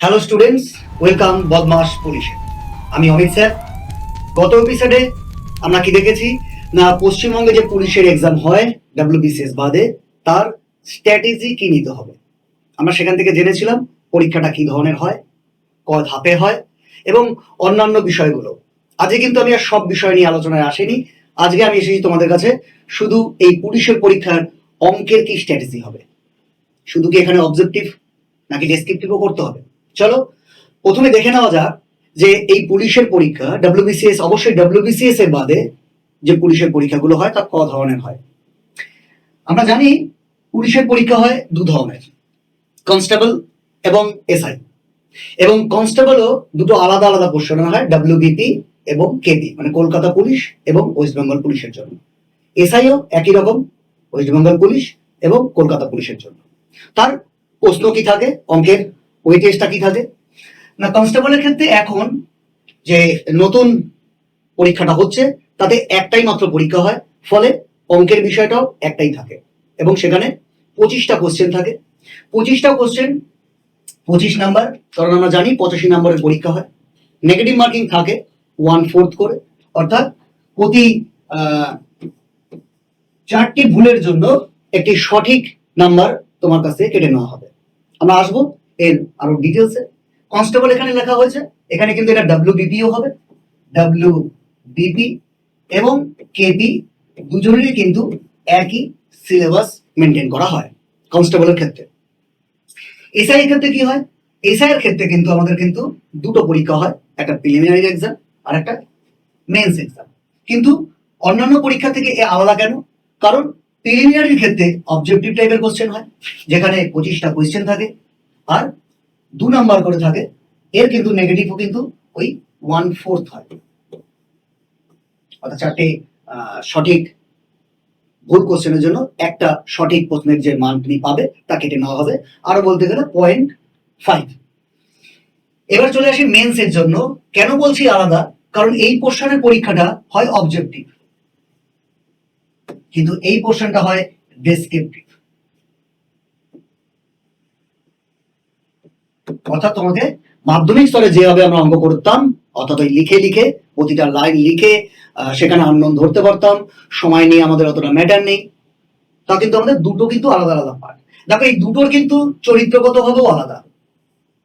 Hello students, welcome বদমাস পুলিশে। আমি অমিত স্যার। গত এপিসোডে আমরা কি দেখেছি না, পশ্চিমবঙ্গে যে পুলিশের এক্সাম হয় ডাব্লিউবিসিএস বাদে, তার স্ট্র্যাটেজি কি নিতে হবে। আমরা সেখান থেকে জেনেছিলাম পরীক্ষাটা কি ধরনের হয়, ক ধাপে হয় এবং অন্যান্য বিষয়গুলো। আজকে কিন্তু আমি আর সব বিষয় নিয়ে আলোচনায় আসিনি। আজকে আমি এসেছি তোমাদের কাছে শুধু এই পুলিশের পরীক্ষার অঙ্কের কি স্ট্র্যাটেজি হবে। শুধু কি এখানে অবজেক্টিভ নাকি ডেসক্রিপটিভও করতে হবে। চলো প্রথমে দেখে নেওয়া যাক যে এই পুলিশের পরীক্ষা ডাব্লিউবিসিএস, অবশ্যই ডাব্লিউবিসিএস এর বাদে যে পুলিশের পরীক্ষাগুলো হয় তা ক ধরনের হয়। আমরা জানি পুলিশের পরীক্ষা হয় দু ধরনের, কনস্টেবল এবং এসআই। এবং কনস্টেবলও দুটো আলাদা আলাদা পোর্শনে হয়, ডাব্লিউবিপি এবং কেপি, মানে কলকাতা পুলিশ এবং ওয়েস্ট বেঙ্গল পুলিশের জন্য। এসআইও একই রকম, ওয়েস্ট বেঙ্গল পুলিশ এবং কলকাতা পুলিশের জন্য। তার প্রশ্ন কি থাকে, অঙ্কের ওয়েটেজটা কি থাকে না। কনস্টেবলের ক্ষেত্রে এখন যে নতুন পরীক্ষাটা হচ্ছে তাতে একটাই মাত্র পরীক্ষা হয়, ফলে অঙ্কের বিষয়টাও একটাই থাকে এবং সেখানে 25টা কোশ্চেন থাকে। 25টা কোশ্চেন 25 নাম্বার, কারণ আমরা জানি 85 নম্বরের পরীক্ষা হয়। নেগেটিভ মার্কিং থাকে 1/4 করে, অর্থাৎ প্রতি 4টি ভুলের জন্য একটি সঠিক নাম্বার তোমার কাছ থেকে কেটে নেওয়া হবে। আমরা আসবো এর আরো ডিটেলসে। কনস্টেবল এখানে লেখা হয়েছে, এখানে কিন্তু এটা ডাব্লিউবিপিও হবে, ডাব্লিউবিপি এবং কেপি দুজনেরই কিন্তু একই সিলেবাস মেনটেন করা হয় কনস্টেবলের ক্ষেত্রে। এসআই এর ক্ষেত্রে কি হয়, এসআই এর ক্ষেত্রে কিন্তু আমাদের কিন্তু দুটো পরীক্ষা হয়, একটা প্রিলিমিনারি এক্সাম আর একটা মেন্স এক্সাম। কিন্তু অন্যান্য পরীক্ষা থেকে এ আলাদা কেন? কারণ প্রিলিমিনারির ক্ষেত্রে অবজেক্টিভ টাইপের কোশ্চেন হয়, যেখানে 25টা কোশ্চেন থাকে আর 2 নাম্বার করে থাকে। এর কিন্তু নেগেটিভও কিন্তু ওই 1/4 হয়, অর্থাৎ 4টে সঠিক ভুল কোশ্চেনের জন্য একটা সঠিক প্রশ্নের যে মান তুমি পাবে তা কেটে নেওয়া হবে, আরো বলতে গেলে 0.5। এবার চলে আসি মেন্স এর জন্য। কেন বলছি আলাদা? কারণ এই পোর্শনের পরীক্ষাটা হয় অবজেক্টিভ, কিন্তু এই পোর্শনটা হয় ডেসক্রিপটিভ। অর্থাৎ তোমাকে মাধ্যমিক স্তরে যেভাবে আমরা অঙ্ক করতাম, অর্থাৎ ওই লিখে লিখে প্রতিটা লাইন লিখে সেখানে আননোন ধরতে পারতাম, সময় নিয়ে আমাদের অতটা ম্যাটার নেই। তা কিন্তু আমাদের দুটো কিন্তু আলাদা আলাদা পার্ট। দেখো এই দুটোর কিন্তু চরিত্রগত ভাবেও আলাদা।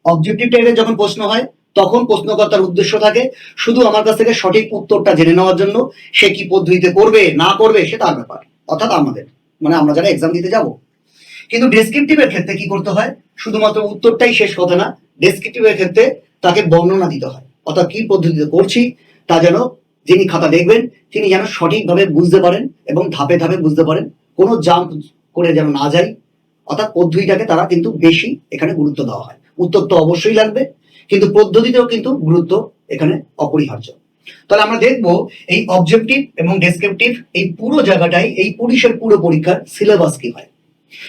অবজেক্টিভ টাইপের যখন প্রশ্ন হয় তখন প্রশ্নকর্তার উদ্দেশ্য থাকে শুধু আমার কাছ থেকে সঠিক উত্তরটা জেনে নেওয়ার জন্য, সে কি পদ্ধতিতে করবে না করবে সে তার ব্যাপার, অর্থাৎ আমাদের মানে আমরা যারা এক্সাম দিতে যাব। কিন্তু ডেসক্রিপটিভের ক্ষেত্রে কি করতে হয়, শুধুমাত্র উত্তরটাই শেষ কথা না, ডেসক্রিপটিভের ক্ষেত্রে তাকে বর্ণনা দিতে হয়, অর্থাৎ কি পদ্ধতিতে করছি তা যেন যিনি খাতা দেখবেন তিনি যেন সঠিকভাবে বুঝতে পারেন এবং ধাপে ধাপে বুঝতে পারেন, কোনো জাম্প করে যেন না যায়। অর্থাৎ পদ্ধতিটাকে তারা কিন্তু বেশি এখানে গুরুত্ব দেওয়া হয়। উত্তর তো অবশ্যই লাগবে, কিন্তু পদ্ধতিতেও কিন্তু গুরুত্ব এখানে অপরিহার্য। তাহলে আমরা দেখব এই অবজেক্টিভ এবং ডেসক্রিপটিভ এই পুরো জায়গাটাই এই পুলিশের পুরো পরীক্ষার সিলেবাস কি হয়।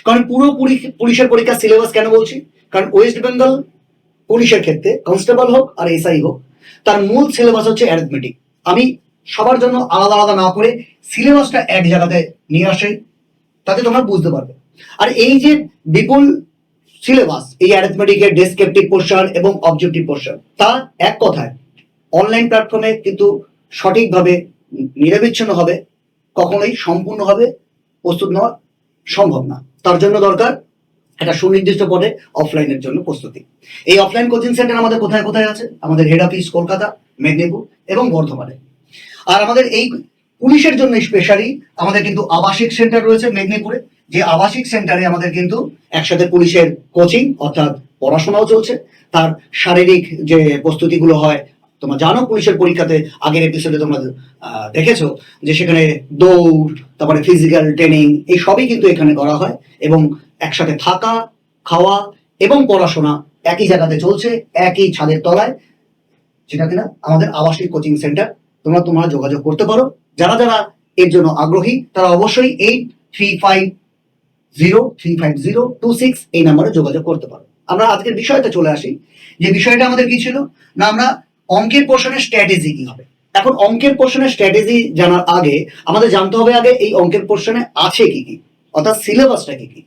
কারণ পুরো পুলিশের পরীক্ষার সিলেবাস কেন বলছি, কারণ ওয়েস্ট বেঙ্গল পুলিশের ক্ষেত্রে কনস্টেবল হোক আর এসআই হোক, তার মূল সিলেবাস হচ্ছে অ্যারিথমেটিক। আমি সবার জন্য আলাদা আলাদা না করে সিলেবাসটা এক জায়গাতে নিয়ে আসে, তাতে তোমরা বুঝতে পারবে। আর এই যে বিপুল সিলেবাস, এই অ্যারিথমেটিকের ডেসক্রিপটিভ পোর্শন এবং অবজেক্টিভ পোর্শন, তা এক কথায় অনলাইন প্ল্যাটফর্মে কিন্তু সঠিকভাবে নিরবিচ্ছিন্নভাবে কখনোই সম্পূর্ণভাবে প্রস্তুত নেওয়া সম্ভব না। তার জন্য দরকার একটা সুনির্দিষ্ট পদে অফলাইনের জন্য প্রস্তুতি। এই অফলাইন কোচিং সেন্টার আমাদের কোথায় কোথায় আছে? আমাদের হেড অফিস কলকাতা, মেদিনীপুর এবং বর্ধমানে। আর আমাদের এই পুলিশের জন্য স্পেশালি আমাদের কিন্তু আবাসিক সেন্টার রয়েছে মেদিনীপুরে, যে আবাসিক সেন্টারে আমাদের কিন্তু একসাথে পুলিশের কোচিং অর্থাৎ পড়াশোনাও চলছে, তার শারীরিক যে প্রস্তুতিগুলো হয়। তোমরা জানো পুলিশের পরীক্ষাতে আগের এপিসোডে তোমরা দেখেছো যে সেখানে দৌড়, তারপরে ফিজিক্যাল ট্রেনিং, এই সবই কিন্তু এখানে করা হয় এবং একসাথে থাকা, খাওয়া এবং পড়াশোনা একই জায়গাতে চলছে, একই ছাদের তলায়, যেটা কিনা আমাদের আবাসিক কোচিং সেন্টার। তোমরা যোগাযোগ করতে পারো। যারা যারা এর জন্য আগ্রহী তারা অবশ্যই 835035035026 এই নাম্বারে যোগাযোগ করতে পারো। আমরা আজকের বিষয়টা চলে আসি, যে বিষয়টা আমাদের কি ছিল না, আমরা অঙ্কের পোর্শনের স্ট্র্যাটেজি কি হবে। এখন অঙ্কের পোর্শনের স্ট্র্যাটেজি জানার আগে আমাদের জানতে হবে আগে এই অঙ্কের পোর্শনে আছে কি কি, অর্থাৎ সিলেবাসটা কি কি।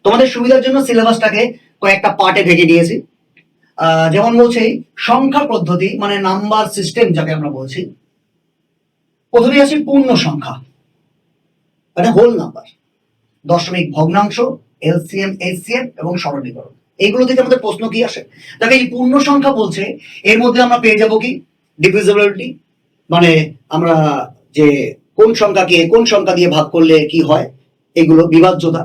তোমাদের সুবিধার জন্য সিলেবাসটাকে কয়েকটা পার্টে ভেঙে দিয়েছি। যেমন বলছি সংখ্যা পদ্ধতি মানে নাম্বার সিস্টেম যাকে আমরা বলছি, প্রথমে আসি পূর্ণ সংখ্যা মানে হোল নাম্বার, দশমিক ভগ্নাংশ, এলসিএম, এইচসিএম এবং সরলীকরণ। এইগুলো থেকে আমাদের প্রশ্ন কি আসে? দেখো এই পূর্ণ সংখ্যা বলছে, এর মধ্যে আমরা পেয়ে যাব কি ডিভিজিবিলিটি, মানে আমরা যে কোন সংখ্যাকে কোন সংখ্যা দিয়ে ভাগ করলে কি হয়, এগুলো বিভাজ্যতা।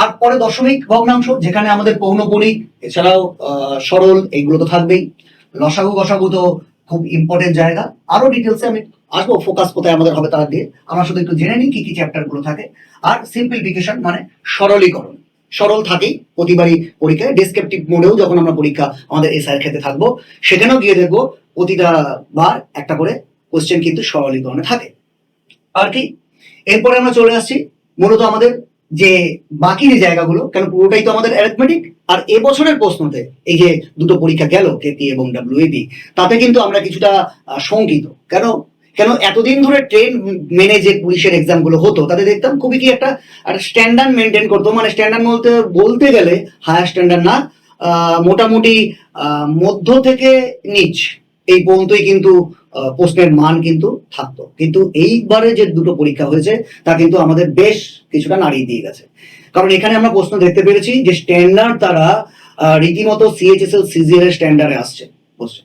আর পরে দশমিক ভগ্নাংশ, যেখানে আমাদের পৌনঃপুনিক, এছাড়াও সরল, এগুলো তো থাকবেই। লসাগু গসাগু তো খুব ইম্পর্টেন্ট জায়গা, আরো ডিটেলসে আমি আসবো, ফোকাস কোথায় আমাদের হবে তার দিয়ে। আমরা শুধু একটু জেনে নিই কি কি চ্যাপ্টার গুলো থাকে। আর সিম্পলিফিকেশন মানে সরলীকরণ, সরল থাকেই প্রতিবারই পরীক্ষায়। ডেসক্রিপটিভ মোডেও যখন আমরা পরীক্ষা আমাদের এসআইয়ের ক্ষেত্রে থাকবো, সেখানেও গিয়ে দেখবো প্রতিটা বার একটা করে কোশ্চেন কিন্তু সরলীকরণে থাকে। আর কি এরপরে আমরা চলে আসছি মূলত আমাদের যে বাকি যে জায়গাগুলো, কেন পুরোটাই তো আমাদের অ্যারিথমেটিক। আর এবছরের প্রশ্নতে এই যে দুটো পরীক্ষা গেল কেপি এবং ডাব্লিউএবি, তাতে কিন্তু আমরা কিছুটা শঙ্কিত। কেন কেন এতদিন ধরে ট্রেন মেনে যে পুলিশের এক্সাম গুলো হতো, তাতে দেখতাম খুবই কি একটা স্ট্যান্ডার্ড মেনটেন করতো, মানে স্ট্যান্ডার্ড বলতে বলতে গেলে হায়ার স্ট্যান্ডার্ড না, মোটামুটি মধ্য থেকে নিচ এই পর্যন্তই কিন্তু প্রশ্নের মান কিন্তু থাকতো। কিন্তু এইবারে যে দুটো পরীক্ষা হয়েছে তা কিন্তু আমাদের বেশ কিছুটা নাড়িয়ে দিয়ে গেছে। কারণ এখানে আমরা প্রশ্ন দেখতে পেরেছি যে স্ট্যান্ডার্ড তারা রীতিমতো সিএইচএসএল সিজিএল এর স্ট্যান্ডার্ডে আসছে কোশ্চেন,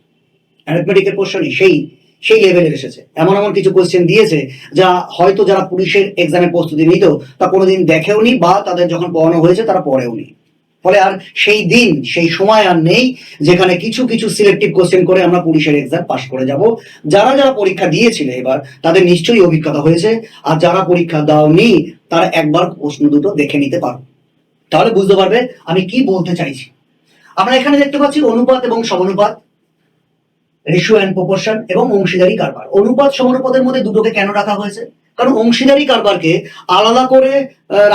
অ্যারিথমেটিকের কোশ্চেনই সেই সেই লেভেলের এসেছে। এমন এমন কিছু কোশ্চেন দিয়েছে যা হয়তো যারা পুলিশের এক্সামের প্রস্তুতি নিত তা কোনোদিন দেখেওনি, বা তাদের যখন পড়ানো হয়েছে তারা পড়েওনি। ফলে আর সেই দিন সেই সময় আর নেই যেখানে কিছু কিছু সিলেক্টিভ কোশ্চেন করে আমরা পুলিশের এক্সাম পাস করে যাব। যারা যারা পরীক্ষা দিয়েছিল এবার তাদের নিশ্চয়ই অভিজ্ঞতা হয়েছে, আর যারা পরীক্ষা দাওনি তারা একবার প্রশ্ন দুটো দেখে নিতে পারো, তাহলে বুঝতে পারবে আমি কি বলতে চাইছি। আমরা এখানে দেখতে পাচ্ছি অনুপাত এবং সমানুপাত, রেশিও অ্যান্ড প্রপোর্শন এবং অংশীদারি কারবার। অনুপাত সমানুপাতের মধ্যে দুটোকে কেন রাখা হয়েছে? কারণ অংশীদারি কারবারকে আলাদা করে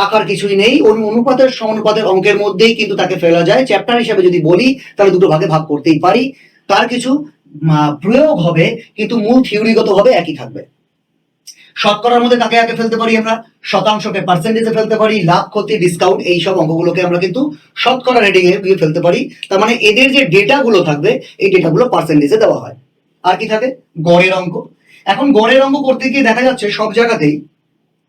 রাখার কিছুই নেই। অনুপাতের সমানুপাতের অঙ্কের মধ্যেই কিন্তু তাকে ফেলা যায়। চ্যাপ্টার হিসেবে যদি বলি তাহলে দুটো ভাগে ভাগ করতেই পারি, তার কিছু প্রয়োগ হবে কিন্তু মূল থিওরিগত ভাবে একই থাকবে। শতকরার মধ্যে কাকে কাকে ফেলতে পারি আমরা? শতাংশকে পার্সেন্টেজে ফেলতে পারি, লাভ ক্ষতি ডিসকাউন্ট এইসব অঙ্কগুলোকে আমরা কিন্তু শতকরা রেটিং এ দিয়ে ফেলতে পারি। তার মানে এদের যে ডেটা গুলো থাকবে এই ডেটাগুলো পার্সেন্টেজে দেওয়া হয়। আর কি থাকে? গড়ের অঙ্ক। এখন গড়ের অঙ্ক করতে গিয়ে দেখা যাচ্ছে সব জায়গাতেই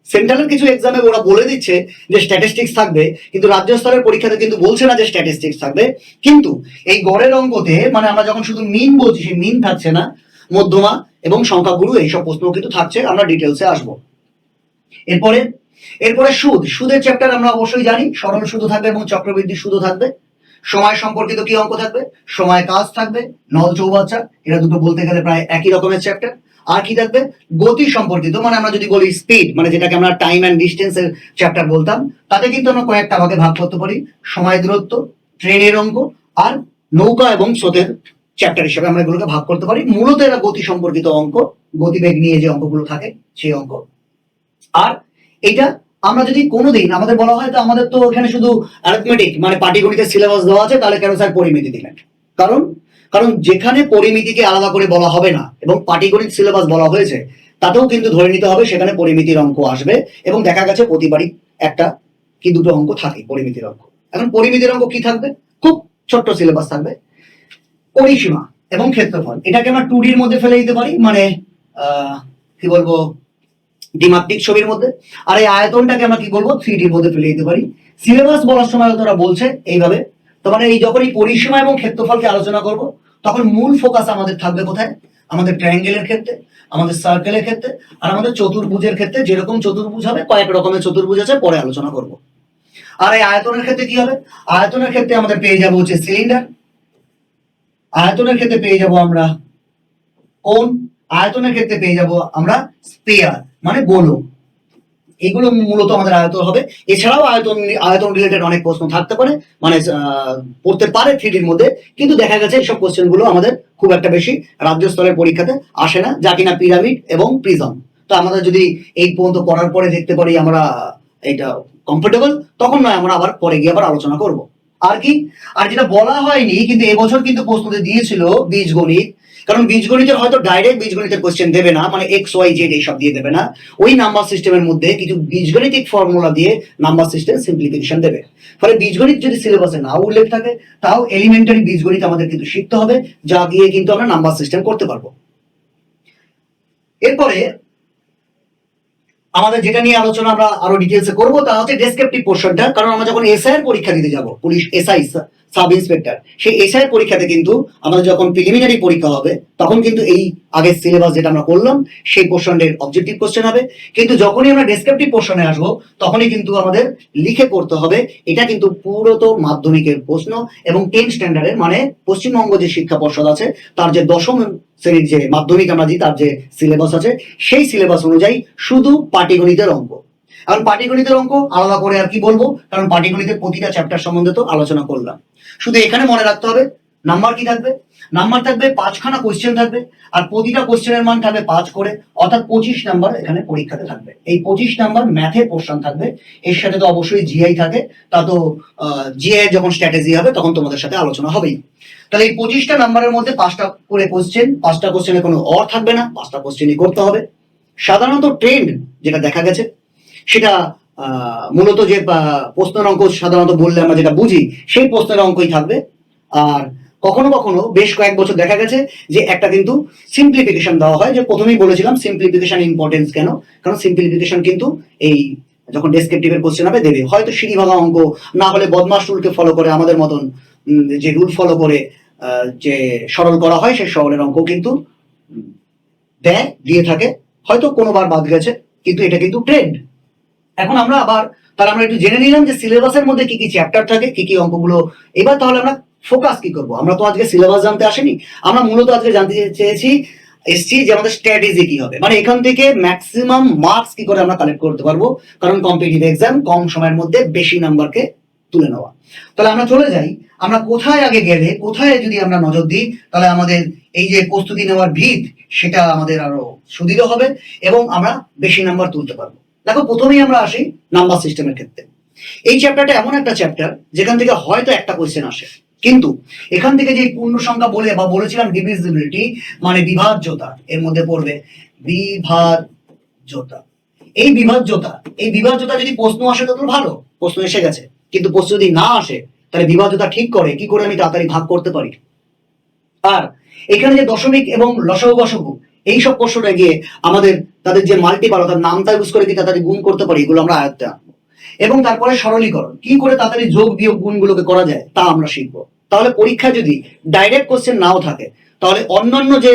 সেন্ট্রালের কিছু এক্সামে ওরা বলে দিচ্ছে যে স্ট্যাটিস্টিক্স থাকবে, কিন্তু রাজ্য স্তরের পরীক্ষাতে কিন্তু বলছে না যে স্ট্যাটিস্টিক্স থাকবে। কিন্তু এই গড়ের অঙ্কতে মানে আমরা যখন শুধু মিন বলছি, সেই মিন থাকছে না, মধ্যমা এবং সংখ্যাগুরু এইসব প্রশ্ন কিন্তু থাকছে। আমরা ডিটেলসে আসবো। এরপরে এরপরে সুদ, সুদের চ্যাপ্টার আমরা অবশ্যই জানি, সরল সুদ থাকবে এবং চক্রবৃদ্ধি সুদ থাকবে। সময় সম্পর্কিত কি অঙ্ক থাকবে? সময় কাজ থাকবে, নল চৌবাচ্চা, এরা দুটো বলতে গেলে প্রায় একই রকমের চ্যাপ্টার। আর কি থাকবে? গতি সম্পর্কিত, মানে আমরা যদি বলি স্পিড, মানে যেটাকে আমরা টাইম অ্যান্ড ডিস্টেন্সের চ্যাপ্টার বলতাম, তাতে কিন্তু আমরা কয়েকটা ভাগে ভাগ করতে পারি। সময় দূরত্ব, ট্রেনের অঙ্ক আর নৌকা এবং স্রোতের চ্যাপ্টার হিসেবে আমরা এগুলোকে ভাগ করতে পারি। মূলত এরা গতি সম্পর্কিত অঙ্ক, গতিবেগ নিয়ে যে অঙ্কগুলো থাকে সেই অঙ্ক। আর এটা আমরা যদি কোনোদিন আমাদের বলা হয় তো আমাদের তো এখানে শুধু অ্যারিথমেটিক মানে পাটিগণিতের সিলেবাস দেওয়া আছে, তাহলে কেন স্যার পরিমিতি দিলেন? কারণ কারণ যেখানে পরিমিতিকে আলাদা করে বলা হবে না এবং পাটিগণিত সিলেবাস বলা হয়েছে, তাতেও কিন্তু ধরে নিতে হবে সেখানে পরিমিতির অঙ্ক আসবে। এবং দেখা গেছে প্রতিবারই একটা কি দুটো অঙ্ক থাকে পরিমিতির অঙ্ক। এখন পরিমিতির অঙ্ক কি থাকবে? খুব ছোট্ট সিলেবাস থাকবে। পরিসীমা এবং ক্ষেত্রফল, এটাকে আমরা 2D এর মধ্যে ফেলে দিতে পারি, মানে কি বলবো, দ্বিমাত্রিক ছবির মধ্যে। আর এই আয়তনটাকে আমরা কি বলবো? 3D এর মধ্যে ফেলে দিতে পারি। সিলেবাস বলার সময় তোরা বলছে এইভাবে। তো মানে এই যখন এই পরিসীমা এবং ক্ষেত্রফলকে আলোচনা করব, তখন মূল ফোকাস আমাদের থাকবে কোথায়? আমাদের ট্রায়াঙ্গেলের ক্ষেত্রে, আমাদের সার্কেলের ক্ষেত্রে, আর আমাদের চতুর্ভুজের ক্ষেত্রে। যেরকম চতুর্ভুজ হবে, কয়েক রকমের চতুর্ভুজ আছে, পরে আলোচনা করব। আর এই আয়তনের ক্ষেত্রে কি হবে? আয়তনের ক্ষেত্রে আমাদের পেয়ে যাবো হচ্ছে সিলিন্ডার, আয়তনের ক্ষেত্রে পেয়ে যাব আমরা কোণ, আয়তনের ক্ষেত্রে পেয়ে যাব আমরা স্ফিয়ার মানে গোলক। এগুলো মূলত আমাদের আয়তন হবে। এছাড়াও আয়তন আয়তন রিলেটেড অনেক প্রশ্ন থাকতে পারে, মানে পড়তে পারে 3D এর মধ্যে, কিন্তু দেখা গেছে এইসব কোশ্চেন গুলো আমাদের খুব একটা বেশি রাজ্য স্তরের পরীক্ষাতে আসে না, যা কিনা পিরামিড এবং প্রিজম। তো আমাদের যদি এই পর্যন্ত পড়ার পরে দেখতে পারি আমরা এটা কমফোর্টেবল, তখন নয় আমরা আবার পরে গিয়ে আবার আলোচনা করব। আর কি, আর যেটা বলা হয়নি কিন্তু এবছর কিন্তু প্রশ্নতে দিয়েছিল বীজগণিত, কারণ বীজগণিতের হয়তো ডাইরেক্ট বীজগণিতের কোশ্চেন দেবে না, মানে এক্স ওয়াই জেড এইসব দিয়ে দেবে না, ওই নাম্বার সিস্টেমের মধ্যে কিছু বীজগণিতিক ফর্মুলা দিয়ে নাম্বার সিস্টেম সিম্পলিফিকেশন দেবে। ফলে বীজগণিত যদি সিলেবাসে না উল্লেখ থাকে, তাও এলিমেন্টারি বীজগণিত আমাদের কিন্তু শিখতে হবে, যা দিয়ে কিন্তু আমরা নাম্বার সিস্টেম করতে পারবো। এরপরে আমাদের যেটা নিয়ে আলোচনা আমরা আরো ডিটেলসে করবো তা হচ্ছে ডেসক্রিপটিভ পোর্শনটা। কারণ আমরা যখন এসআই এর পরীক্ষা দিতে যাব, পুলিশ এসআই সাব ইন্সপেক্টর, সেই এসআই এর পরীক্ষাতে কিন্তু আমাদের যখন প্রিলিমিনারি পরীক্ষা হবে তখন কিন্তু এই আগের সিলেবাস যেটা আমরা করলাম সেই পোর্শনের অবজেক্টিভ কোশ্চেন হবে। কিন্তু যখনই আমরা ডেসক্রিপটিভ পোর্শনে আসবো তখনই কিন্তু আমাদের লিখে করতে হবে। এটা কিন্তু পুরোতো মাধ্যমিকের প্রশ্ন এবং 10 স্ট্যান্ডার্ডের, মানে পশ্চিমবঙ্গ যে শিক্ষা পর্ষদ আছে তার যে 10ম শ্রেণীর যে মাধ্যমিক আমরা দিই তার যে সিলেবাস আছে সেই সিলেবাস অনুযায়ী শুধু পাটিগণিতের অঙ্ক। এখন পাটিগণিতের অঙ্ক আলাদা করে আর কি বলবো, কারণ পাটিগণিতের প্রতিটা চ্যাপ্টার সম্বন্ধে তো আলোচনা করলাম। শুধু এখানে মনে রাখতে হবে নাম্বার কি থাকবে, নাম্বার থাকবে 5খানা কোশ্চেন থাকবে, আর প্রতিটা কোশ্চেনের মান থাকবে 5 করে, অর্থাৎ 25 নাম্বার এখানে পরীক্ষাতে থাকবে। এই 25 নাম্বার ম্যাথের পোর্শন থাকবে, এর সাথে তো অবশ্যই জিআই থাকে, তা তো জিআই যখন স্ট্র্যাটেজি হবে তখন তোমাদের সাথে আলোচনা হবেই। তাহলে এই 25টা নাম্বারের মধ্যে 5টা করে কোশ্চেন, 5টা কোশ্চেনে কোনো অর থাকবে না, 5টা কোশ্চেনই করতে হবে। সাধারণত ট্রেন্ড যেটা দেখা গেছে সেটা মূলত যে প্রশ্নের অঙ্ক সাধারণত বললে আমরা যেটা বুঝি সেই প্রশ্নের অঙ্কই থাকবে। আর কখনো কখনো বেশ কয়েক বছর দেখা গেছে যে একটা কিন্তু সিম্পলিফিকেশন দেওয়া হয়, যে প্রথমেই বলেছিলাম সিম্পলিফিকেশন ইম্পর্টেন্স কেন, কারণ সিম্পলিফিকেশন কিন্তু এই যখন ডেসক্রিপটিভের কোশ্চেন হবে দেবে, হয়তো সিঁড়ি ভাঙা অঙ্ক, না হলে বদমাস রুলকে ফলো করে আমাদের মতন যে রুল ফলো করে যে সরল করা হয় সেই সরলের অঙ্ক কিন্তু দিয়ে থাকে, হয়তো কোনোবার বাদ গেছে, কিন্তু এটা কিন্তু ট্রেন্ড। এখন আমরা আবার তাহলে আমরা একটু জেনে নিলাম যে সিলেবাসের মধ্যে কি কি চ্যাপ্টার থাকে, কি কি অঙ্কগুলো। এবার তাহলে আমরা ফোকাস কি করব, আমরা তো আজকে সিলেবাস জানতে আসেনি, আমরা মূলত আজকে জানতে এসছি যে আমাদের স্ট্র্যাটেজি কি হবে, মানে এখান থেকে ম্যাক্সিমাম মার্কস কি করে আমরা কালেক্ট করতে পারবো, কারণ কম্পিটিটিভ এক্সাম কম সময়ের মধ্যে বেশি নাম্বারকে তুলে নেওয়া। তাহলে আমরা চলে যাই, আমরা কোথায় আগে গেলে কোথায় যদি আমরা নজর দিই তাহলে আমাদের এই যে প্রস্তুতি নেওয়ার ভিত সেটা আমাদের আরো সুদৃঢ় হবে এবং আমরা বেশি নাম্বার তুলতে পারবো। দেখো প্রথমেই আমরা আসি নাম্বার সিস্টেমের ক্ষেত্রে। এই চ্যাপ্টারটা এমন একটা চ্যাপ্টার যেখান থেকে হয়তো একটা কোশ্চেন আসে, কিন্তু এখান থেকে যে পূর্ণ সংখ্যা বলে বা বলেছিলাম ডিভিজিবিলিটি মানে বিভাজ্যতা, এর মধ্যে পড়বে বিভাজ্যতা। এই বিভাজ্যতা যদি প্রশ্ন আসে তো ভালো, প্রশ্ন এসে গেছে, কিন্তু প্রশ্ন যদি না আসে তাহলে বিভাজ্যতা ঠিক করে কি করে আমি তাড়াতাড়ি ভাগ করতে পারি। আর এখানে যে দশমিক এবং লসাগু গসাগু এইসব প্রশ্নটা গিয়ে আমাদের তাদের যে মাল্টিপাল অর্থাৎ নামতা ইউজ করে কি তাড়াতাড়ি গুণ করতে পারি, এগুলো আমরা আয়ত্তে আনবো। এবং তারপরে সরলীকরণ কি করে তাড়াতাড়ি যোগ বিয়োগ গুণগুলোকে করা যায় তা আমরা শিখবো। তাহলে পরীক্ষা যদি ডাইরেক্ট কোশ্চেন নাও থাকে তাহলে অন্যান্য যে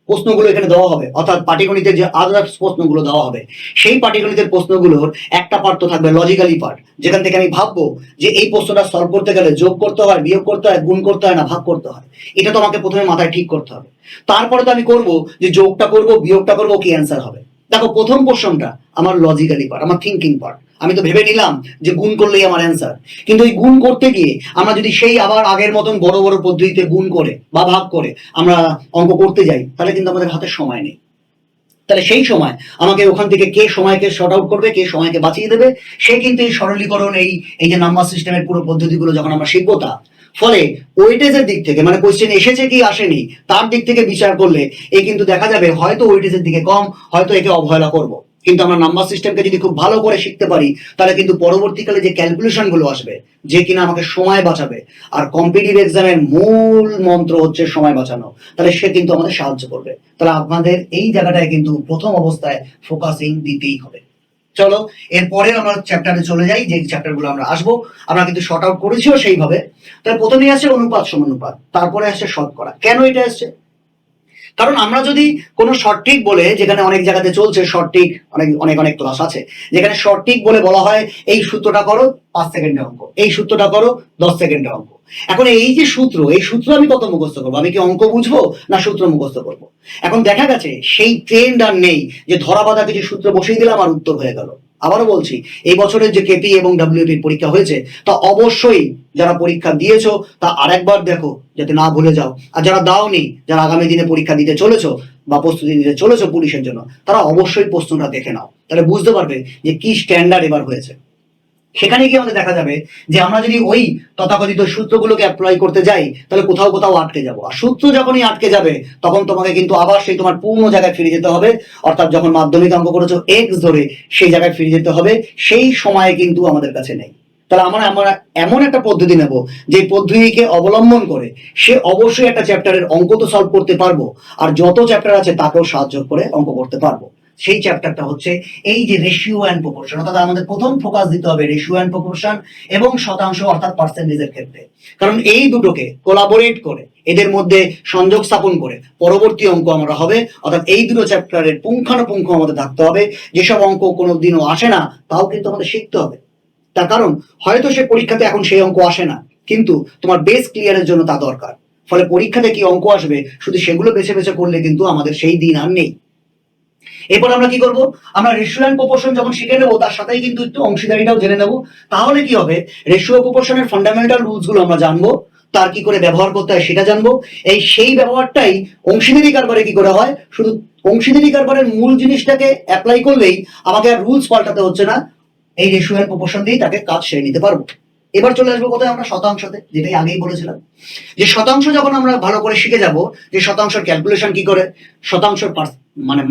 প্রশ্নগুলো এখানে দেওয়া হবে, অর্থাৎ পাটিগণিতের যে আদার্স প্রশ্নগুলো দেওয়া হবে সেই পাটিগণিতের প্রশ্নগুলোর একটা পার্ট তো থাকবে লজিক্যালি পার্ট, যেখান থেকে আমি ভাববো যে এই প্রশ্নটা সলভ করতে গেলে যোগ করতে হয়, বিয়োগ করতে হয়, গুণ করতে হয় না ভাগ করতে হয়, এটা তো আমাকে প্রথমে মাথায় ঠিক করতে হবে। তারপরে তো আমি করব যে যোগটা করব বিয়োগটা করব কি অ্যান্সার হবে। দেখো প্রথম পোর্শনটা আমার লজিক্যালি পার্ট, আমার থিঙ্কিং পার্ট, আমি তো ভেবে নিলাম যে গুণ করলেই আমার অ্যান্সার, কিন্তু এই গুণ করতে গিয়ে আমরা যদি সেই আবার আগের মতন বড় বড় পদ্ধতিতে গুণ করে বা ভাগ করে আমরা অঙ্ক করতে যাই তাহলে কিন্তু আমাদের হাতে সময় নেই। তাহলে সেই সময় আমাকে ওখান থেকে কে সময়কে শর্ট আউট করবে, কে সময়কে বাঁচিয়ে দেবে, সে কিন্তু এই সরলীকরণ এই যে নাম্বার সিস্টেমের পুরো পদ্ধতিগুলো যখন আমরা শিখবো তা ফলে ওয়েটেজের দিক থেকে মানে কোশ্চেন এসেছে কি আসেনি তার দিক থেকে বিচার করলে এই কিন্তু দেখা যাবে হয়তো ওয়েটেজের দিকে কম, হয়তো একে অবহেলা করব। কিন্তু আমরা নাম্বার সিস্টেমকে যদি খুব ভালো করে শিখতে পারি তাহলে কিন্তু পরবর্তীকালে যে ক্যালকুলেশন গুলো আসবে যে কিনা আমাকে সময় বাঁচাবে, আর কম্পিটিটিভ এক্সামের মূল মন্ত্র হচ্ছে সময় বাঁচানো, তাহলে সে কিন্তু আমাদের সাহায্য করবে। তাহলে আপনাদের এই জায়গাটায় কিন্তু প্রথম অবস্থায় ফোকাসিং দিতেই হবে। চলো এরপরে আমরা চ্যাপ্টারে চলে যাই, যে চ্যাপ্টারগুলো আমরা আসবো আমরা কিন্তু শর্ট আউট করেছিও সেইভাবে। তাহলে প্রথমেই আসছে অনুপাত সমানুপাত, তারপরে আসছে শতকরা। কেন এটা আসছে? কারণ আমরা যদি কোনো শর্ট ট্রিক বলে, যেখানে অনেক জায়গাতে চলছে শর্ট ট্রিক, অনেক অনেক অনেক ক্লাস আছে যেখানে শর্ট ট্রিক বলে বলা হয় এই সূত্রটা করো 5 সেকেন্ডে অঙ্ক, এই সূত্রটা করো 10 সেকেন্ডে অঙ্ক। এখন এই যে সূত্র, এই সূত্র আমি কত মুখস্থ করবো, আমি কি অঙ্ক বুঝবো না সূত্র মুখস্থ করবো? এখন দেখা গেছে সেই ট্রেন্ড আর নেই যে ধরা বাঁধা কিছু সূত্র বসিয়ে দিলাম আর উত্তর হয়ে গেল। আবারও বলছি, এই বছরের যে কেপি এবং ডাব্লিউপি পরীক্ষা হয়েছে তা অবশ্যই যারা পরীক্ষা দিয়েছো তা আরেকবার দেখো যাতে না ভুলে যাও, আর যারা দাওনি, যারা আগামী দিনে পরীক্ষা দিতে চলেছো বা প্রস্তুতি নিতে চলেছো পুলিশের জন্য, তারা অবশ্যই প্রশ্নটা দেখে নাও, তাহলে বুঝতে পারবে যে কি স্ট্যান্ডার্ড এবার হয়েছে। সেখানে গিয়ে আমাদের দেখা যাবে যে আমরা যদি ওই তথাকথিত সূত্রগুলোকে অ্যাপ্লাই করতে যাই তাহলে কোথাও কোথাও আটকে যাবো। আর সূত্র যখনই আটকে যাবে তখন তোমাকে কিন্তু আবার সেই তোমার পূর্ণ জায়গায় ফিরে যেতে হবে, অর্থাৎ যখন মাধ্যমিক অঙ্ক করেছো এক্স ধরে সেই জায়গায় ফিরে যেতে হবে, সেই সময় কিন্তু আমাদের কাছে নেই। তাহলে আমরা এমন একটা পদ্ধতি নেব যে পদ্ধতিকে অবলম্বন করে সে অবশ্যই একটা চ্যাপ্টারের অঙ্ক তো সলভ করতে পারবো, আর যত চ্যাপ্টার আছে তাকেও সাহায্য করে অঙ্ক করতে পারবো। সেই চ্যাপ্টারটা হচ্ছে এই যে রেশিও অ্যান্ড প্রপোর্শন, অর্থাৎ আমাদের প্রথম ফোকাস দিতে হবে রেশিও অ্যান্ড প্রপোর্শন এবং শতাংশ অর্থাৎ পার্সেন্টেজের ক্ষেত্রে। কারণ এই দুটোকে কোলাবোরেট করে এদের মধ্যে সংযোগ স্থাপন করে পরবর্তী অঙ্ক আমরা হবে, অর্থাৎ এই দুটো চ্যাপ্টারের পুঙ্খানুপুঙ্খ আমাদের থাকতে হবে। যেসব অঙ্ক কোনোদিনও আসে না তাও কিন্তু আমাদের শিখতে হবে। তার কারণ হয়তো সে পরীক্ষাতে এখন সেই অঙ্ক আসে না, কিন্তু তোমার বেস ক্লিয়ারের জন্য তা দরকার। ফলে পরীক্ষাতে কি অঙ্ক আসবে শুধু সেগুলো বেছে বেছে করলে কিন্তু আমাদের সেই দিন আর নেই। এরপর আমরা কি করব, আমরা রেশিও অ্যান্ড প্রপোর্শন যখন শিখে নেবো তার সাথেই কিন্তু একটু অংশীদারিটাও জেনে নেবো। তাহলে কি হবে, রেশিও প্রপোর্শনের ফান্ডামেন্টাল রুলস গুলো আমরা জানবো, তার কি করে ব্যবহার করতে হয় সেটা জানবো। সেই ব্যবহারটাই অংশীদারি কারবারে কি করে হয়, শুধু অংশীদারি কারবারের মূল জিনিসটাকে অ্যাপ্লাই করলেই আমাকে আর রুলস পাল্টাতে হচ্ছে না, এই রেশিও অ্যান্ড প্রপোর্শন দিয়ে তাকে কাজ সেরে নিতে পারবো। এবার চলে আসবো কোথায়, আমরা শতাংশতে, যেটাই আগেই বলেছিলাম যে শতাংশ যখন আমরা ভালো করে শিখে যাব যে শতাংশের ক্যালকুলেশন কি করে, শতাংশের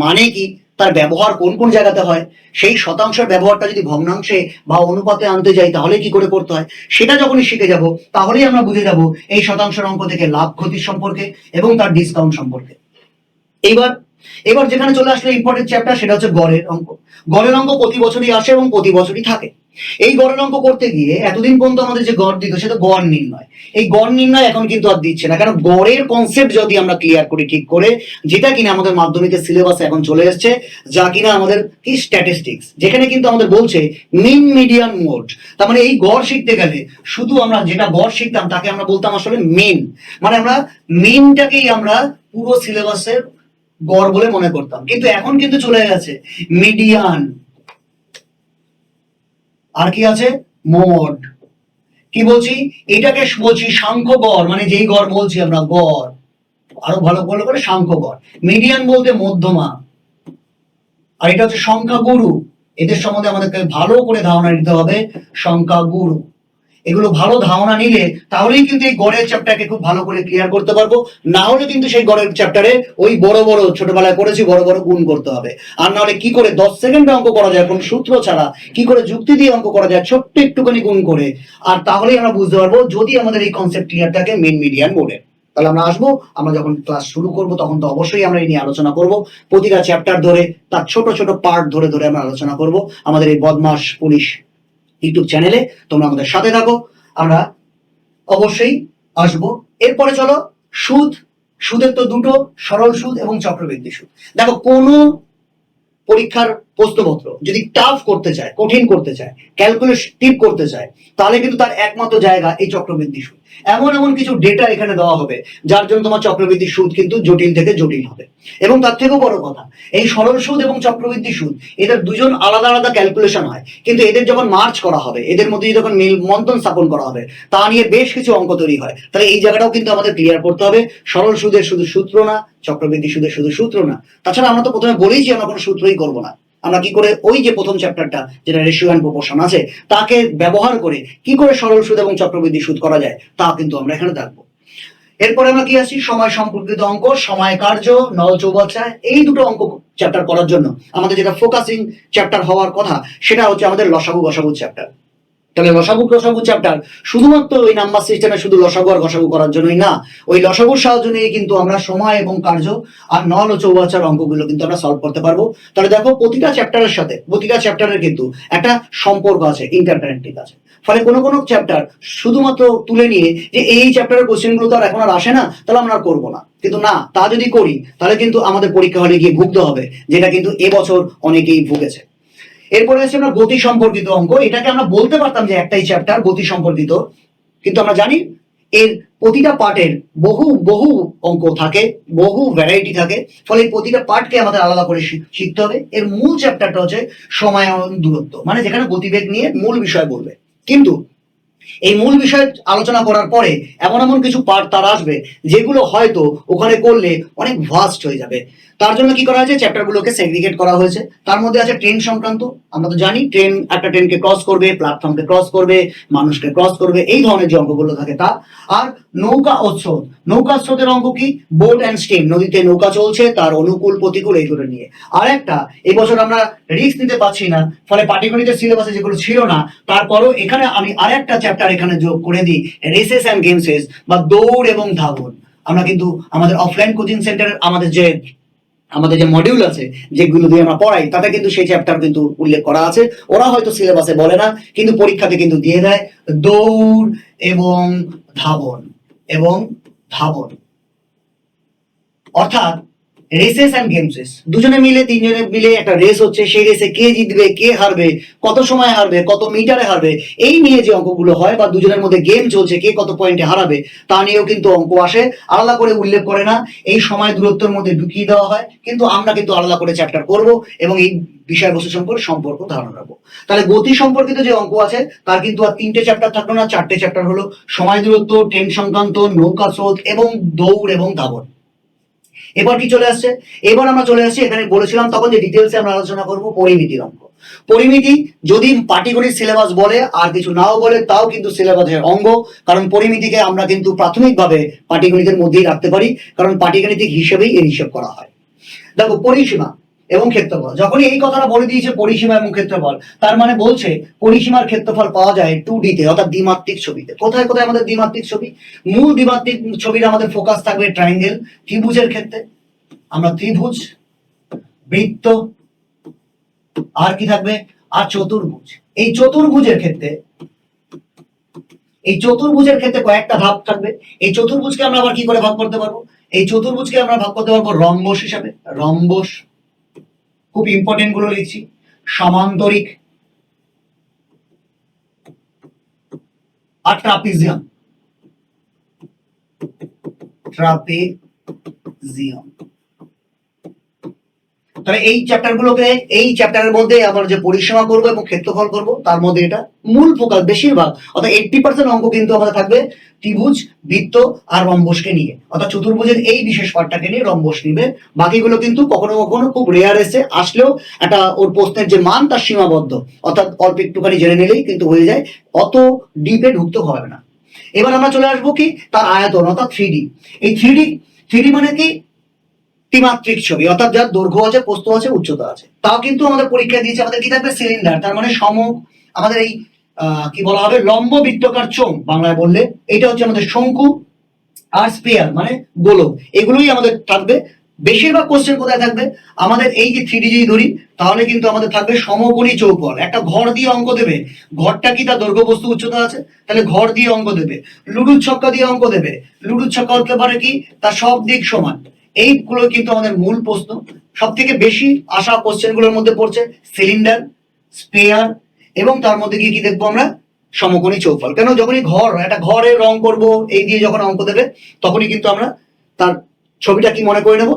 মানে কি, তার ব্যবহার কোন কোন জায়গাতে হয়, সেই শতাংশের ব্যবহারটা যদি ভগ্নাংশে বা অনুপাতে আনতে যাই তাহলে কি করে করতে হয়, সেটা যখনই শিখে যাব তাহলেই আমরা বুঝে যাব এই শতাংশের অঙ্ক থেকে লাভ ক্ষতির সম্পর্কে এবং তার ডিসকাউন্ট সম্পর্কে। এবার যেখানে চলে আসলে ইম্পর্টেন্ট চ্যাপ্টার, সেটা হচ্ছে গড়ের অঙ্ক। গড়ের অঙ্ক প্রতি বছরই আসে এবং প্রতি বছরই থাকে। এই গড়ের অঙ্ক করতে গিয়ে এতদিন পর্যন্ত আমাদের যে গড় দিত সেটা গড় নির্ণয়, এই গড় নির্ণয় এখন কিন্তু আর দিচ্ছে না। কারণ গড়ের কনসেপ্ট যদি আমরা ক্লিয়ার করি ঠিক করে, যেটা কিনা আমাদের মাধ্যমিকের সিলেবাসে এখন চলে এসছে, যা কিনা আমাদের কি স্ট্যাটিস্টিক্স, যেখানে কিন্তু আমাদের বলছে মিন মিডিয়ান মোড। তার মানে এই গড় শিখতে গেলে শুধু আমরা যেটা গড় শিখতাম তাকে আমরা বলতাম আসলে মিন, মানে আমরা মিনটাকেই আমরা পুরো সিলেবাসের গড় বলে মনে করতাম। কিন্তু এখন কিন্তু চলে গেছে মিডিয়ান, আর কি আছে মোড। কি বলছি, এটাকে বলছি সাংখ্য গড়, মানে যেই গড় বলছি আমরা গড়, আরো ভালো করে সাংখ্য গড়। মিডিয়ান বলতে মধ্যমা, আর এটা হচ্ছে সংখ্যা গুরু। এদের সম্বন্ধে আমাদেরকে ভালো করে ধারণা নিতে হবে, সংখ্যা গুরু। এগুলো ভালো ধারণা নিলে তাহলেই কিন্তু এই গড়ের চ্যাপ্টারকে খুব ভালো করে ক্লিয়ার করতে পারবো। না হলে কিন্তু সেই গড়ের চ্যাপ্টারে ওই বড় বড় ছোটবেলায় করেছি বড় বড় গুণ করতে হবে। আর না হলে কি করে 10 সেকেন্ডে অঙ্ক করা যায় কোন সূত্র ছাড়া, কি করে যুক্তি দিয়ে অঙ্ক করা যায় ছোট্ট একটুখানি গুণ করে, আর তাহলেই আমরা বুঝতে পারবো যদি আমাদের এই কনসেপ্ট ক্লিয়ার থাকে মিন মিডিয়ান মোডে। তাহলে আমরা আসবো, আমরা যখন ক্লাস শুরু করব তখন তো অবশ্যই আমরা এই নিয়ে আলোচনা করব। প্রতিটা চ্যাপ্টার ধরে তার ছোট ছোট পার্ট ধরে ধরে আমরা আলোচনা করব আমাদের এই বদমাস পুলিশ ইউটিউব চ্যানেলে। তোমরা আমাদের সাথে থাকো, আমরা অবশ্যই আসবো। এরপরে চলো সুদের তো দুটো, সরল সুদ এবং চক্রবৃদ্ধি সুদ। দেখো কোনো পরীক্ষার প্রশ্নপত্র যদি টাফ করতে চায়, কঠিন করতে চায়, ক্যালকুলেটিভ করতে চায়, তাহলে কিন্তু তার একমাত্র জায়গা এই চক্রবৃদ্ধি সুদ। এমন এমন কিছু ডেটা এখানে দেওয়া হবে যার জন্য তোমার চক্রবৃদ্ধি সুদ কিন্তু জটিল থেকে জটিল হবে। এবং তার থেকেও বড় কথা, এই সরল সুদ এবং চক্রবৃদ্ধি সুদ এদের দুজন আলাদা আলাদা ক্যালকুলেশন হয়, কিন্তু এদের যখন মার্চ করা হবে, এদের মধ্যে যখন মন্থন স্থাপন করা হবে, তা নিয়ে বেশ কিছু অঙ্ক তৈরি হয়। তাহলে এই জায়গাটাও কিন্তু আমাদের ক্লিয়ার করতে হবে, সরল সুদের শুধু সূত্র না, চক্রবৃদ্ধি সুদের শুধু সূত্র না। তাছাড়া আমরা তো প্রথমে বলেইছি আমরা কোনো সূত্রই করবো না। আমরা কি করে ওই যে প্রথম চ্যাপ্টারটা যেটা রেশিও অ্যান্ড প্রপোর্শন আছে তাকে ব্যবহার করে কি করে সরল সুদ এবং চক্রবৃদ্ধি সুদ করা যায় তা কিন্তু আমরা এখানে দেখবো। এরপরে আমরা কি আসি, সময় সম্পর্কিত অঙ্ক, সময় কার্য, নল চৌবাচ্চা। এই দুটো অঙ্ক চ্যাপ্টার করার জন্য আমাদের যেটা ফোকাসিং চ্যাপ্টার হওয়ার কথা সেটা হচ্ছে আমাদের লসাগু গসাগু চ্যাপ্টার। তাহলে লসাগু চ্যাপ্টার শুধুমাত্র ওই নাম্বার সিস্টেমে শুধু লসাগু আর গসাগু করার জন্যই না, ওই লসাগুর সাহায্য নিয়ে কিন্তু আমরা সময় এবং কার্য আর নল ও চৌবাচ্চার অঙ্কগুলো কিন্তু আমরা সলভ করতে পারবো। তাহলে দেখো প্রতিটা চ্যাপ্টারের সাথে প্রতিটা চ্যাপ্টারের কিন্তু একটা সম্পর্ক আছে, ইন্টারকানেক্টিভ আছে। ফলে কোনো কোনো চ্যাপ্টার শুধুমাত্র তুলে নিয়ে যে এই চ্যাপ্টারের কোশ্চেনগুলো তো আর এখন আর আসে না, তাহলে আমরা আর করবো না, কিন্তু না, তা যদি করি তাহলে কিন্তু আমাদের পরীক্ষা হলে গিয়ে ভুগতে হবে, যেটা কিন্তু এবছর অনেকেই ভুগেছে। এরপরে আছে আমরা গতি সম্পর্কিত অঙ্ক। এটাকে আমরা বলতে পারতাম যে একটাই চ্যাপ্টার গতি সম্পর্কিত, কিন্তু আমরা জানি এর প্রতিটা পার্টের বহু বহু অঙ্ক থাকে, বহু ভ্যারাইটি থাকে। ফলে প্রতিটা পার্টকে আমাদের আলাদা করে শিখতে হবে। এর মূল চ্যাপ্টারটা হচ্ছে সময় দূরত্ব, মানে যেখানে গতিবেগ নিয়ে মূল বিষয় বলবে। কিন্তু এই মূল বিষয় আলোচনা করার পরে এমন এমন কিছু পার্ট তার আসবে যেগুলো হয়তো ওখানে করলে অনেক ভাস্ট হয়ে যাবে। তার জন্য কি করা হয়েছে, চ্যাপ্টার গুলোকে সেগ্রিগেট করা হয়েছে। তার মধ্যে আছে ট্রেন সংক্রান্ত, আমরা তো জানি ট্রেন একটা ট্রেনকে ক্রস করবে, প্ল্যাটফর্মকে ক্রস করবে, মানুষকে ক্রস করবে, এই ধরনের যে অঙ্কগুলো থাকে তা। আর নৌকা ও স্রোত, নৌকা স্রোতের অঙ্ক কি, বোট অ্যান্ড স্টিম, নদীতে নৌকা চলছে তার অনুকূল প্রতিকূল এইগুলো নিয়ে। আর একটা, এই বছর আমরা রিস্ক নিতে পারছি না, ফলে পাটিগণিতের সিলেবাসে যেগুলো ছিল না, তারপরও এখানে আমি আরেকটা চ্যাপ্টার এখানে যোগ করে দিই, রেসেস অ্যান্ড গেমসেস বা দৌড় এবং ধাবন। আমরা কিন্তু আমাদের অফলাইন কোচিং সেন্টারের আমাদের যে মডিউল আছে যেগুলো দিয়ে আমরা পড়াই, তাতে কিন্তু সেই চ্যাপ্টার কিন্তু উল্লেখ করা আছে। ওরা হয়তো সিলেবাসে বলে না, কিন্তু পরীক্ষাতে কিন্তু দিয়ে দেয় দৌড় এবং ধাবন এবং ধাবন, অর্থাৎ রেসেস অ্যান্ড গেমসেস। দুজনে মিলে তিনজনে মিলে একটা রেস হচ্ছে, সেই রেসে কে জিতবে, কে হারবে, কত সময় হারবে, কত মিটারে হারবে, এই নিয়ে যে অঙ্কগুলো হয়, বা দুজনের মধ্যে গেম চলছে কে কত পয়েন্টে হারাবে, তা নিয়েও কিন্তু অঙ্ক আসে। আলাদা করে উল্লেখ করে না, এই সময় দূরত্বের মধ্যে ঢুকিয়ে দেওয়া হয়, কিন্তু আমরা কিন্তু আলাদা করে চ্যাপ্টার করব এবং এই বিষয়বস্তু সম্পর্কে সম্পর্ক ধারণা রাখবো। তাহলে গতি সম্পর্কিত যে অঙ্ক আছে তার কিন্তু আর 3টে চ্যাপ্টার থাকলো না, 4টে চ্যাপ্টার হলো, সময় দূরত্ব, ট্রেন সংক্রান্ত, নৌকা স্রোত এবং দৌড় এবং ধাবন। এবার কি চলে আসছে, এবার আমরা চলে আসছি এখানে বলেছিলাম তখন যে ডিটেলসে আমরা আলোচনা করব পরিমিতির অঙ্ক। পরিমিতি যদি পাটিগণিত সিলেবাস বলে আর কিছু নাও বলে, তাও কিন্তু সিলেবাসের অঙ্গ, কারণ পরিমিতিকে আমরা কিন্তু প্রাথমিকভাবে পাটিগণিতের মধ্যেই রাখতে পারি, কারণ পাটিগণিতিক হিসেবেই এর হিসেব করা হয়। দেখো, পরিসীমা এবং ক্ষেত্রফল, যখনই এই কথাটা বলে দিয়েছে পরিসীমা এবং ক্ষেত্রফল, তার মানে বলছে পরিসীমার ক্ষেত্রফল পাওয়া যায় 2D তে, অর্থাৎ দ্বিমাত্রিক ছবিতে। কোথায় কোথায় আমাদের দ্বিমাত্রিক ছবি, মূল দ্বিমাত্রিক ছবির আমাদের ফোকাস থাকবে ট্রায়াঙ্গেল, ত্রিভুজের ক্ষেত্রে আমরা ত্রিভুজ, বৃত্ত, আর কি থাকবে, আর চতুর্ভুজ। এই চতুর্ভুজের ক্ষেত্রে কয়েকটা ধাপ থাকবে। এই চতুর্ভুজকে আমরা আবার কি করে ভাগ করতে পারবো, এই চতুর্ভুজকে আমরা ভাগ করতে পারবো রম্বস হিসাবে, রম্বস, খুব ইম্পর্টেন্ট গুলো লিখছি, সমান্তরিক আর ট্রাপিজিয়াম, ট্রাপিজিয়াম। তাহলে এই চ্যাপ্টারগুলোকে, এই চ্যাপ্টারের মধ্যে আমরা যে পরিসীমা করব এবং ক্ষেত্রফল করব, তার মধ্যে এটা মূল ফোকাস বেশিরভাগ, অর্থাৎ 80% অঙ্ক কিন্তু আমাদের থাকবে ত্রিভুজ, বৃত্ত আর রম্বসকে নিয়ে, অর্থাৎ চতুর্ভুজের এই বিশেষ পার্টটাকে নিয়ে রম্বস নিবে। বাকিগুলো কিন্তু কখনো কখনো খুব রেয়ার এসে আসলেও একটা ওর প্রশ্নের যে মান তার সীমাবদ্ধ, অর্থাৎ অল্প একটুখানি জেনে নিলেই কিন্তু হয়ে যায়, অত ডিপে ঢুকতে হবে না। এবার আমরা চলে আসবো কি, তার আয়তন, অর্থাৎ 3D। এই 3D মানে কি, ত্রিমাত্রিক ছবি, অর্থাৎ যার দৈর্ঘ্য আছে, প্রস্থ আছে, উচ্চতা আছে। তাও কিন্তু আমাদের পরীক্ষা দিয়েছে, আমাদের কি থাকবে, সিলিন্ডার, তার মানে আমাদের এই কি বলা হবে, লম্ব বৃত্তাকার চোঙ বাংলায় বললে, এটা হচ্ছে আমাদের শঙ্কু। আর স্পেয়ার মানে গোলক, এগুলোই আমাদের থাকবে। বেশিরভাগ কোশ্চেন কোথায় থাকবে, আমাদের এই যে 3D যদি ধরি, তাহলে কিন্তু আমাদের থাকবে সমকোণী চৌকোণ, একটা ঘর দিয়ে অঙ্ক দেবে, ঘরটা কি তার দৈর্ঘ্য, প্রস্থ, উচ্চতা আছে, তাহলে ঘর দিয়ে অঙ্ক দেবে। লুডুর ছক্কা দিয়ে অঙ্ক দেবে, লুডুর ছক্কা হতে পারে কি, তার সব দিক সমান। এইগুলো কিন্তু আমাদের মূল প্রশ্ন। সব থেকে বেশি আসা কোশ্চেন গুলোর মধ্যে পড়ছে সিলিন্ডার, স্পেয়ার, এবং তার মধ্যে গিয়ে কি দেখবো আমরা, সমকোণী চৌফল। কেন, যখনই একটা ঘরের রং করব, এই দিয়ে যখন অঙ্ক দেবে, তখনই কিন্তু আমরা তার ছবিটা কি মনে করে নেব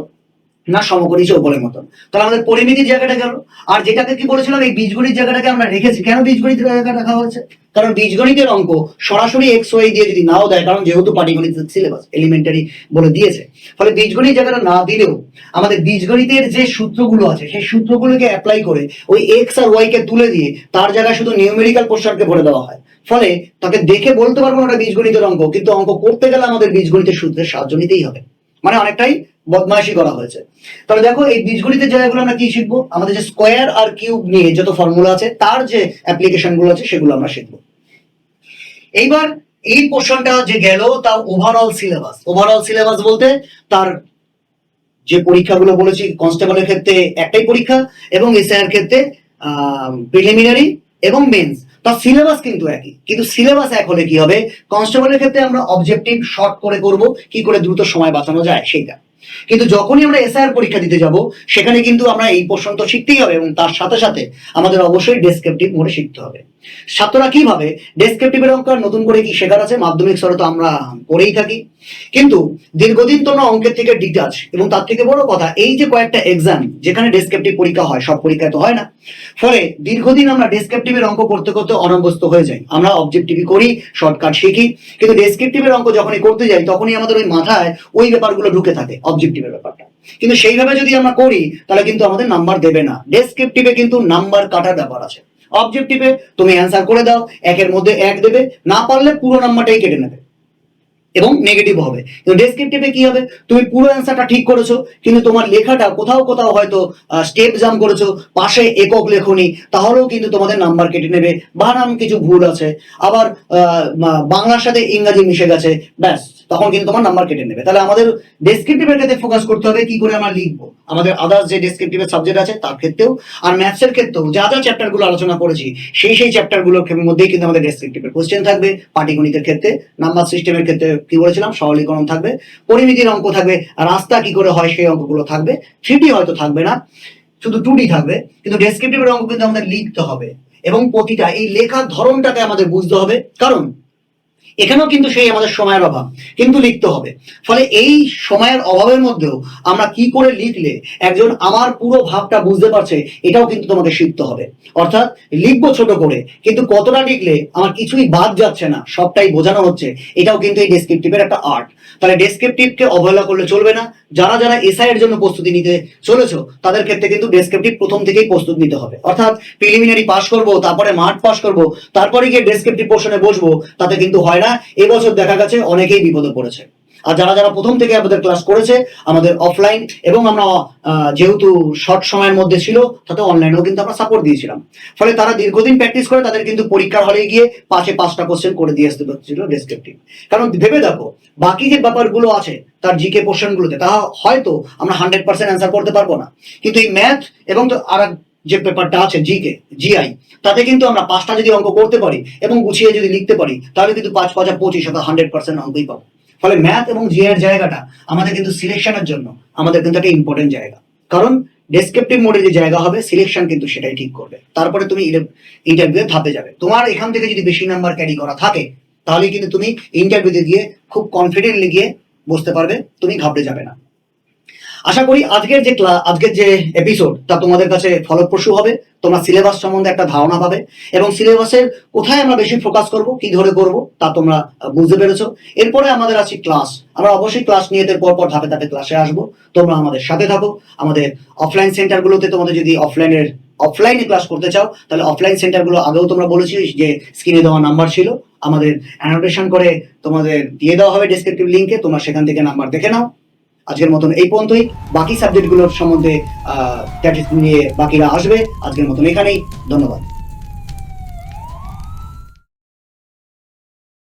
না, সমকোণী চৌকোণের মতন। তাহলে আমাদের পরিমিতির জায়গাটা গেল। আর যেটাকে কি বলেছিলাম, এই বীজগণিত জায়গাটাকে আমরা রেখেছি। কেন বীজগণিতের জায়গাটা রাখা হয়েছে, কারণ বীজগণিতের অঙ্ক সরাসরি এক্স ওয়াই দিয়ে যদি নাও দেয়, কারণ যেহেতু পাটিগণিতের সিলেবাস এলিমেন্টারি বলে দিয়েছে, ফলে বীজগণিত জায়গাটা না দিলেও আমাদের বীজগণিতের যে সূত্রগুলো আছে সেই সূত্রগুলোকে অ্যাপ্লাই করে ওই এক্স আর ওয়াই কে তুলে দিয়ে তার জায়গায় শুধু নিউমেরিক্যাল পোর্শনকে ভরে দেওয়া হয়। ফলে তাকে দেখে বলতে পারবো না ওটা বীজগণিতের অঙ্ক, কিন্তু অঙ্ক করতে গেলে আমাদের বীজগণিতের সূত্রের সাহায্য নিতেই হবে। মানে অনেকটাই বদমাইশি করা হয়েছে। তাহলে দেখো, এই বীজগণিতের জায়গাগুলো আমরা কি শিখবো, আমাদের যে স্কোয়ার আর কিউব নিয়ে যত ফর্মুলা আছে তার যে অ্যাপ্লিকেশন গুলো আছে সেগুলো আমরা শিখবো। এইবার এই পোর্শনটা যে গেল, তা ওভারঅল সিলেবাস বলতে তার যে পরীক্ষাগুলো বলেছি, কনস্টেবলের ক্ষেত্রে একটাই পরীক্ষা এবং এসআইআর ক্ষেত্রে প্রিলিমিনারি এবং মেন্স। তার সিলেবাস কিন্তু একই, কিন্তু সিলেবাস এক হলে কি হবে, কনস্টেবলের ক্ষেত্রে আমরা অবজেক্টিভ শর্ট করে করব, কি করে দ্রুত সময় বাঁচানো যায় সেইটা। কিন্তু যখনই আমরা এসআইআর পরীক্ষা দিতে যাব সেখানে কিন্তু আমরা এই প্রশ্ন তো শিখতেই হবে এবং তার সাথে সাথে আমাদের অবশ্যই ডেসক্রিপটিভ মোডে শিখতে হবে। ছাত্ররা কিভাবে ডেসক্রিপটিভের অঙ্ক আর নতুন করে কি শেখার আছে? মাধ্যমিক স্তরে তো আমরা করেই থাকি, কিন্তু দীর্ঘদিন তোমরা অঙ্কের থেকে ডিটাচ, এবং তার থেকে বড় কথা এই যে কয়েকটা এক্সাম যেখানে ডেসক্রিপটিভ পরীক্ষা হয়, সব পরীক্ষায় তো হয় না, ফলে দীর্ঘদিন আমরা ডেসক্রিপটিভের অঙ্ক করতে করতে অনভ্যস্ত হয়ে যাই। আমরা অবজেক্টিভই করি, শর্টকাট শিখি, কিন্তু ডেসক্রিপটিভের অঙ্ক যখনই করতে যাই তখনই আমাদের ওই মাথায় ওই ব্যাপারগুলো ঢুকে থাকে, অবজেক্টিভের ব্যাপারটা। কিন্তু সেইভাবে যদি আমরা করি তাহলে কিন্তু আমাদের নাম্বার দেবে না। ডেসক্রিপটিভে কিন্তু নাম্বার কাটার ব্যাপার আছে। অবজেক্টিভে তুমি অ্যান্সার করে দাও, একের মধ্যে এক দেবে, না পারলে পুরো নাম্বারটাই কেটে নেবে এবং নেগেটিভ হবে। কিন্তু ডেসক্রিপটিভে কি হবে, তুমি পুরো অ্যান্সারটা ঠিক করেছো কিন্তু তোমার লেখাটা কোথাও কোথাও হয়তো স্টেপ জাম করেছো, পাশে একক লেখনি, তাহলেও কিন্তু তোমাদের নাম্বার কেটে নেবে। বানান কিছু ভুল আছে, আবার বাংলার সাথে ইংরাজি মিশে গেছে, ব্যাস তখন কিন্তু তোমার নাম্বার কেটে নেবে। তাহলে আমাদের ডেসক্রিপটিভের ক্ষেত্রে ফোকাস করতে হবে কি করে আমরা লিখবো, আমাদের আদার্স যে ডেসক্রিপটিভের সাবজেক্ট আছে তার ক্ষেত্রেও, আর ম্যাথসের ক্ষেত্রেও যা যা চ্যাপ্টারগুলো আলোচনা করেছি সেই চ্যাপ্টারগুলোর মধ্যেই কিন্তু আমাদের ডেসক্রিপটিভের কোশ্চেন থাকবে। পাটিগণিতের ক্ষেত্রে, নাম্বার সিস্টেমের ক্ষেত্রে কি বলেছিলাম, সরলীকরণ থাকবে, পরিমিতির অঙ্ক থাকবে, রাস্তা কি করে হয় সেই অঙ্কগুলো থাকবে। 3D হয়তো থাকবে না, শুধু 2D থাকবে, কিন্তু ডেসক্রিপটিভের অঙ্ক কিন্তু আমাদের লিখতে হবে এবং প্রতিটা এই লেখার ধরনটাকে আমাদের বুঝতে হবে, কারণ এখানেও কিন্তু সেই আমাদের সময়ের অভাব, কিন্তু লিখতে হবে। ফলে এই সময়ের অভাবের মধ্যেও আমরা কি করে লিখলে একজন আমার পুরো ভাবটা বুঝতে পারছে এটাও কিন্তু তোমাকে শিখতে হবে। অর্থাৎ লিখবো ছোট করে, কিন্তু কতটা লিখলে আমার কিছুই বাদ যাচ্ছে না, সবটাই বোঝানো হচ্ছে, এটাও কিন্তু এই ডেসক্রিপটিভের একটা আর্ট। তাহলে ডেসক্রিপটিভকে অবহেলা করলে চলবে না। যারা যারা এসআই এর জন্য প্রস্তুতি নিতে চলেছো তাদের ক্ষেত্রে কিন্তু ডেসক্রিপটিভ প্রথম থেকেই প্রস্তুতি নিতে হবে। অর্থাৎ প্রিলিমিনারি পাস করব, তারপরে মাঠ পাস করব, তারপরে গিয়ে ডেসক্রিপটিভ পোর্শনে বসবো, তাতে কিন্তু হয় না। এবছর দেখা গেছে অনেকেই বিপদে পড়েছে। আর যারা যারা প্রথম থেকে আমাদের ক্লাস করেছে, আমাদের অফলাইন এবং আমরা যেহেতু শর্ট সময়ের মধ্যে ছিল তাতে অনলাইনেও কিন্তু আমরা সাপোর্ট দিয়েছিলাম, ফলে তারা দীর্ঘদিন প্র্যাকটিস করে তাদের কিন্তু পরীক্ষার হলে গিয়ে 5টা কোশ্চেন করে দিয়ে আসতে পারছিল ডেসক্রিপটিভ। কারণ ভেবে দেখো বাকি যে ব্যাপারগুলো আছে তার জিকে পোর্শনগুলোতে তা হয়তো আমরা 100% অ্যান্সার করতে পারবো না, কিন্তু এই ম্যাথ এবং আর যে পেপারটা আছে জিকে জিআই, তাতে কিন্তু আমরা 5টা যদি অঙ্ক করতে পারি এবং গুছিয়ে যদি লিখতে পারি তাহলে কিন্তু 5×5=25, 100% অঙ্কই পাবো। ফলে ম্যাথ এবং জিআই এর জায়গাটা আমাদের কিন্তু সিলেকশনের জন্য আমাদের কিন্তু একটা ইম্পর্টেন্ট জায়গা, কারণ ডেসক্রিপটিভ মোডে যে জায়গা হবে সিলেকশন কিন্তু সেটাই ঠিক করবে। তারপরে তুমি ইন্টারভিউ ধাপে যাবে। তোমার এখান থেকে যদি বেশি নাম্বার ক্যারি করা থাকে তাহলে কিন্তু তুমি ইন্টারভিউতে গিয়ে খুব কনফিডেন্টলি গিয়ে বসতে পারবে, তুমি ঘাবড়ে যাবে না। আশা করি আজকের যে এপিসোড তা তোমাদের কাছে ফলপ্রসূ হবে। তোমরা সিলেবাস সম্বন্ধে একটা ধারণা পাবে এবং সিলেবাসের কোথায় আমরা বেশি ফোকাস করব, কি ধরে করব তা তোমরা বুঝতে পেরেছো। এরপরে আমাদের আছে ক্লাস, আমরা অবশ্যই ক্লাস নিয়ে এর পর ধাপে ধাপে ক্লাসে আসবো। তোমরা আমাদের সাথে থাকো। আমাদের অফলাইন সেন্টারগুলোতে তোমাদের যদি অফলাইনে ক্লাস করতে চাও তাহলে অফলাইন সেন্টারগুলো আগেও তোমরা বলেছি যে স্ক্রিনে দেওয়া নাম্বার ছিল, আমাদের অ্যানোটেশন করে তোমাদের দিয়ে দেওয়া হবে ডেসক্রিপটিভ লিঙ্কে, তোমরা সেখান থেকে নাম্বার দেখে নাও। আজকের মতন এই পর্যন্তই। বাকি সাবজেক্টগুলোর সম্বন্ধে নিয়ে বাকিরা আসবে। আজকের মতন এখানেই, ধন্যবাদ।